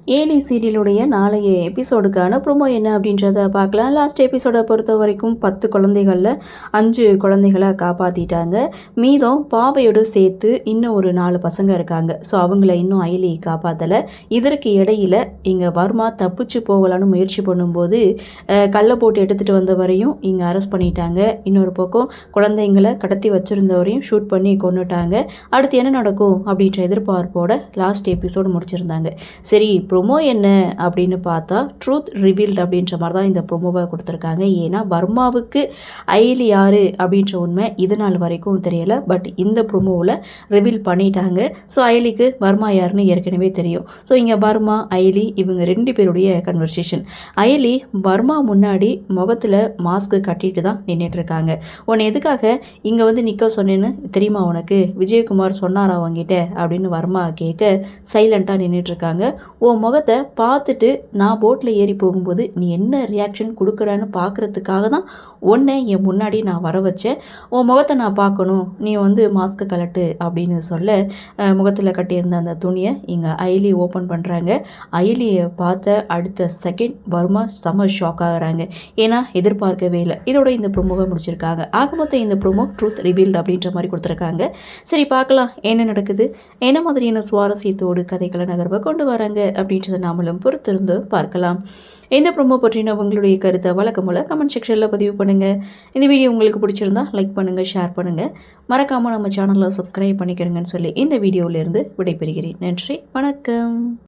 Eli சீரியலுடைய நாளைய எபிசோடுக்கான promo என்ன அப்படின்றத பார்க்கலாம். லாஸ்ட் எபிசோடை பொறுத்த வரைக்கும் 10 குழந்தைகளில் 5 குழந்தைகளை காப்பாற்றிட்டாங்க. மீதம் பாவையோடு சேர்த்து இன்னும் ஒரு 4 பசங்க இருக்காங்க. ஸோ அவங்கள இன்னும் அயலி காப்பாற்றலை. இதற்கு இடையில் இங்கே வர்மா தப்பிச்சு போகலான்னு முயற்சி பண்ணும்போது கல்லை போட்டு எடுத்துகிட்டு வந்தவரையும் இங்கே அரெஸ்ட் பண்ணிட்டாங்க. இன்னொரு பக்கம் குழந்தைங்களை கடத்தி வச்சுருந்தவரையும் ஷூட் பண்ணி கொண்டுட்டாங்க. அடுத்து என்ன நடக்கும் அப்படின்ற எதிர்பார்ப்போட லாஸ்ட் எபிசோடு முடிச்சிருந்தாங்க. சரி, ப்ரொமோ என்ன அப்படின்னு பார்த்தா ட்ரூத் ரிவீல்டு அப்படின்ற மாதிரி தான் இந்த ப்ரொமோவை கொடுத்துருக்காங்க. ஏன்னா வர்மாவுக்கு அயலி யார் அப்படின்ற உண்மை இது நாள் வரைக்கும் தெரியலை. பட் இந்த ப்ரொமோவில் ரிவீல் பண்ணிட்டாங்க. ஸோ அயலிக்கு வர்மா யாருன்னு ஏற்கனவே தெரியும். ஸோ இங்கே வர்மா அயலி இவங்க 2 பேருடைய கன்வர்சேஷன். அயலி வர்மா முன்னாடி முகத்தில் மாஸ்க்கு கட்டிட்டு தான் நின்றுட்டுருக்காங்க. உன்னை எதுக்காக இங்கே வந்து நிற்க சொன்னேன்னு தெரியுமா உனக்கு? விஜயகுமார் சொன்னாரா அவங்கிட்ட அப்படின்னு வர்மா கேட்க சைலண்ட்டாக நின்றுட்டுருக்காங்க. உன் முகத்தை பார்த்துட்டு நான் போட்டில் ஏறி போகும்போது நீ என்ன ரியாக்ஷன் கொடுக்குறான்னு பார்க்குறதுக்காக தான் உன்னை என் முன்னாடி நான் வர வச்சேன். உன் முகத்தை நான் பார்க்கணும், நீ வந்து மாஸ்க்கு கலட்டு அப்படின்னு சொல்ல முகத்தில் கட்டியிருந்த அந்த துணியை இங்கே அயலி ஓப்பன் பண்ணுறாங்க. அயலியை பார்த்த அடுத்த செகண்ட் வர்மா செம ஷாக் ஆகுறாங்க. ஏன்னா எதிர்பார்க்கவே இல்லை. இதோட இந்த ப்ரொமோவை முடிச்சிருக்காங்க. ஆக மொத்தம் இந்த ப்ரொமோ ட்ரூத் ரிவீல்டு அப்படின்ற மாதிரி கொடுத்துருக்காங்க. சரி, பார்க்கலாம் என்ன நடக்குது, என்ன மாதிரியான சுவாரஸ்யத்தோடு கதைகளை நகர்வை கொண்டு வராங்க அப்படின்றத நாமளும் பொறுத்திருந்து பார்க்கலாம். இந்த ப்ரோமோ பற்றின உங்களுடைய கருத்தை வழக்கம்போல கமெண்ட் செக்ஷனில் பதிவு பண்ணுங்கள். இந்த வீடியோ உங்களுக்கு பிடிச்சிருந்தா லைக் பண்ணுங்கள், ஷேர் பண்ணுங்கள். மறக்காமல் நம்ம சேனலில் சப்ஸ்கிரைப் பண்ணிக்கிறேங்கன்னு சொல்லி இந்த வீடியோவிலேருந்து விடைபெறுகிறேன். நன்றி, வணக்கம்.